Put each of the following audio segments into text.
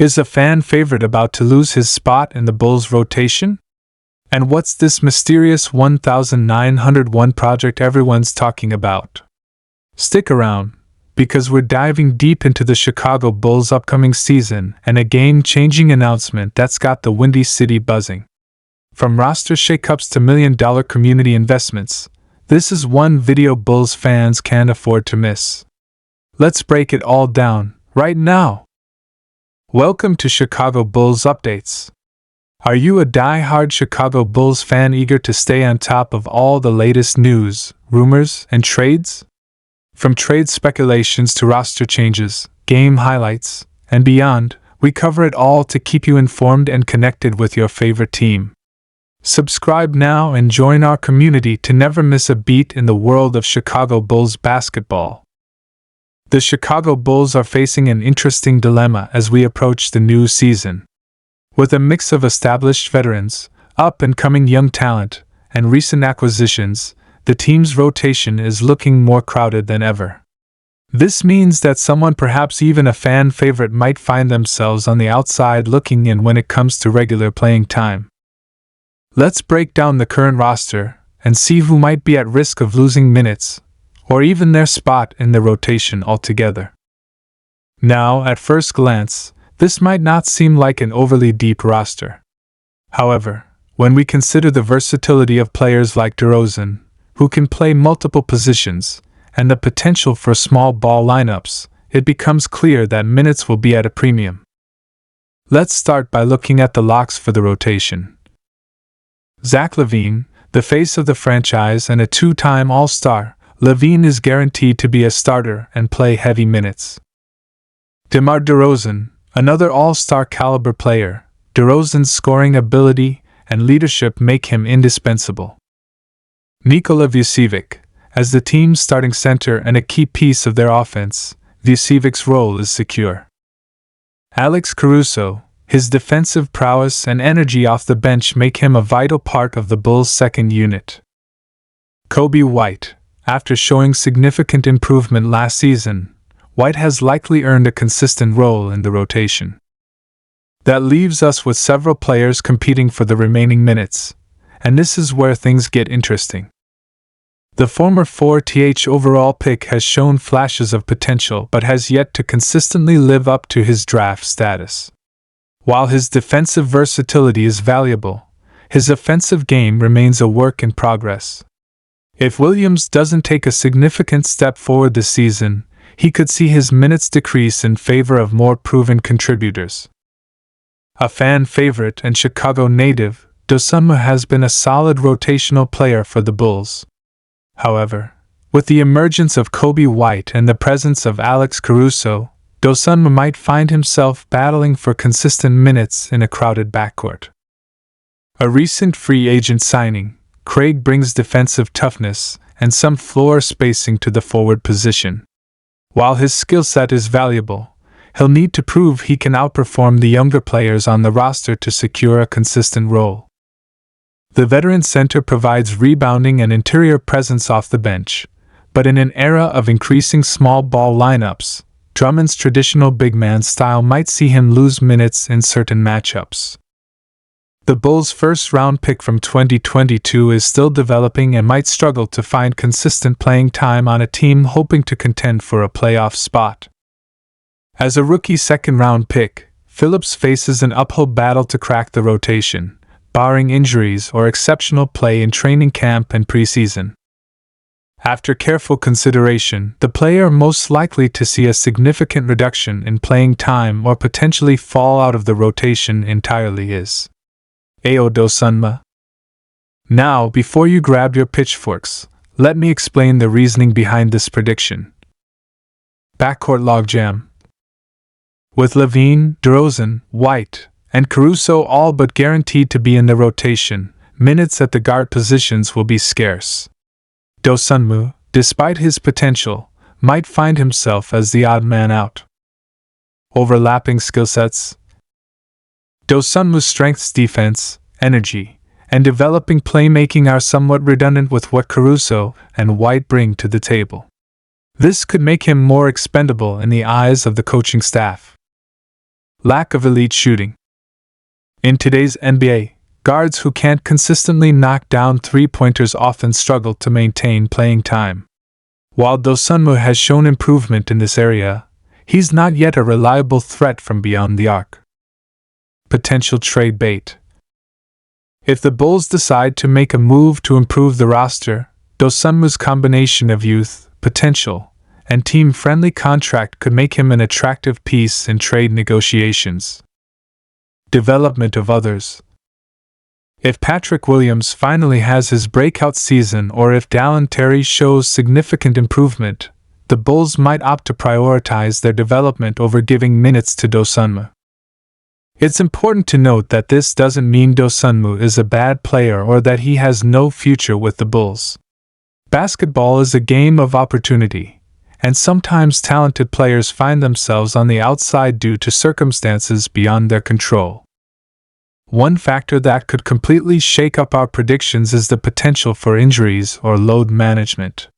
Is a fan favorite about to lose his spot in the Bulls' rotation? And what's this mysterious 1901 project everyone's talking about? Stick around, because we're diving deep into the Chicago Bulls' upcoming season and a game-changing announcement that's got the Windy City buzzing. From roster shakeups to million-dollar community investments, this is one video Bulls fans can't afford to miss. Let's break it all down, right now. Welcome to Chicago Bulls Updates. Are you a die-hard Chicago Bulls fan eager to stay on top of all the latest news, rumors, and trades? From trade speculations to roster changes, game highlights, and beyond, we cover it all to keep you informed and connected with your favorite team. Subscribe now and join our community to never miss a beat in the world of Chicago Bulls basketball. The Chicago Bulls are facing an interesting dilemma as we approach the new season. With a mix of established veterans, up-and-coming young talent, and recent acquisitions, the team's rotation is looking more crowded than ever. This means that someone, perhaps even a fan favorite, might find themselves on the outside looking in when it comes to regular playing time. Let's break down the current roster and see who might be at risk of losing minutes, or even their spot in the rotation altogether. Now, at first glance, this might not seem like an overly deep roster. However, when we consider the versatility of players like DeRozan, who can play multiple positions, and the potential for small ball lineups, it becomes clear that minutes will be at a premium. Let's start by looking at the locks for the rotation. Zach LaVine, the face of the franchise and a two-time All-Star, LaVine is guaranteed to be a starter and play heavy minutes. DeMar DeRozan, another All-Star caliber player, DeRozan's scoring ability and leadership make him indispensable. Nikola Vucevic, as the team's starting center and a key piece of their offense, Vucevic's role is secure. Alex Caruso, his defensive prowess and energy off the bench make him a vital part of the Bulls' second unit. Coby White, after showing significant improvement last season, White has likely earned a consistent role in the rotation. That leaves us with several players competing for the remaining minutes, and this is where things get interesting. The former 4th overall pick has shown flashes of potential but has yet to consistently live up to his draft status. While his defensive versatility is valuable, his offensive game remains a work in progress. If Williams doesn't take a significant step forward this season, he could see his minutes decrease in favor of more proven contributors. A fan favorite and Chicago native, Dosunmu has been a solid rotational player for the Bulls. However, with the emergence of Coby White and the presence of Alex Caruso, Dosunmu might find himself battling for consistent minutes in a crowded backcourt. A recent free agent signing, Craig brings defensive toughness and some floor spacing to the forward position. While his skill set is valuable, he'll need to prove he can outperform the younger players on the roster to secure a consistent role. The veteran center provides rebounding and interior presence off the bench, but in an era of increasing small ball lineups, Drummond's traditional big man style might see him lose minutes in certain matchups. The Bulls' first-round pick from 2022 is still developing and might struggle to find consistent playing time on a team hoping to contend for a playoff spot. As a rookie second-round pick, Phillips faces an uphill battle to crack the rotation, barring injuries or exceptional play in training camp and preseason. After careful consideration, the player most likely to see a significant reduction in playing time or potentially fall out of the rotation entirely is Ayo Dosunmu. Now, before you grab your pitchforks, let me explain the reasoning behind this prediction. Backcourt logjam. With LaVine, DeRozan, White, and Caruso all but guaranteed to be in the rotation, minutes at the guard positions will be scarce. Dosunmu, despite his potential, might find himself as the odd man out. Overlapping skill sets. Dosunmu's strengths, defense, energy, and developing playmaking are somewhat redundant with what Caruso and White bring to the table. This could make him more expendable in the eyes of the coaching staff. Lack of elite shooting. In today's NBA, guards who can't consistently knock down three-pointers often struggle to maintain playing time. While Dosunmu has shown improvement in this area, he's not yet a reliable threat from beyond the arc. Potential trade bait. If the Bulls decide to make a move to improve the roster, Dosunmu's combination of youth, potential, and team-friendly contract could make him an attractive piece in trade negotiations. Development of others. If Patrick Williams finally has his breakout season or if Dallin Terry shows significant improvement, the Bulls might opt to prioritize their development over giving minutes to Dosunmu. It's important to note that this doesn't mean Dosunmu is a bad player or that he has no future with the Bulls. Basketball is a game of opportunity, and sometimes talented players find themselves on the outside due to circumstances beyond their control. One factor that could completely shake up our predictions is the potential for injuries or load management.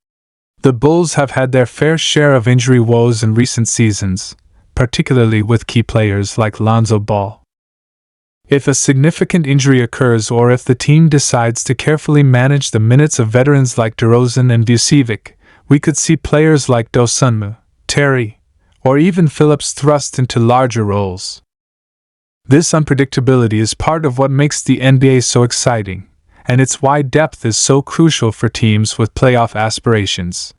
The Bulls have had their fair share of injury woes in recent seasons, particularly with key players like Lonzo Ball. If a significant injury occurs or if the team decides to carefully manage the minutes of veterans like DeRozan and Vucevic, we could see players like Dosunmu, Terry, or even Phillips thrust into larger roles. This unpredictability is part of what makes the NBA so exciting, and it's why depth is so crucial for teams with playoff aspirations.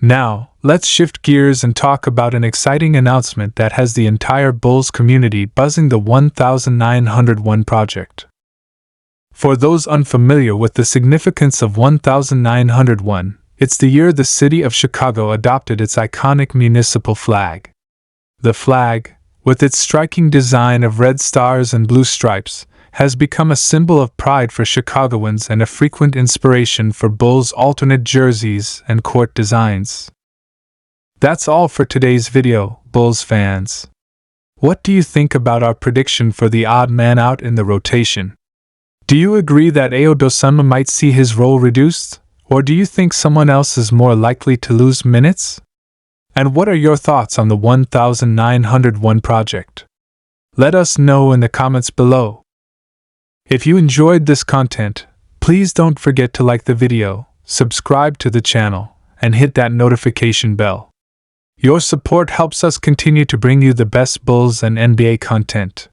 Now, let's shift gears and talk about an exciting announcement that has the entire Bulls community buzzing: the 1901 project. For those unfamiliar with the significance of 1901, it's the year the city of Chicago adopted its iconic municipal flag. The flag, with its striking design of red stars and blue stripes, has become a symbol of pride for Chicagoans and a frequent inspiration for Bulls' alternate jerseys and court designs. That's all for today's video, Bulls fans. What do you think about our prediction for the odd man out in the rotation? Do you agree that Ayo Dosunmu might see his role reduced, or do you think someone else is more likely to lose minutes? And what are your thoughts on the 1901 project? Let us know in the comments below. If you enjoyed this content, please don't forget to like the video, subscribe to the channel, and hit that notification bell. Your support helps us continue to bring you the best Bulls and NBA content.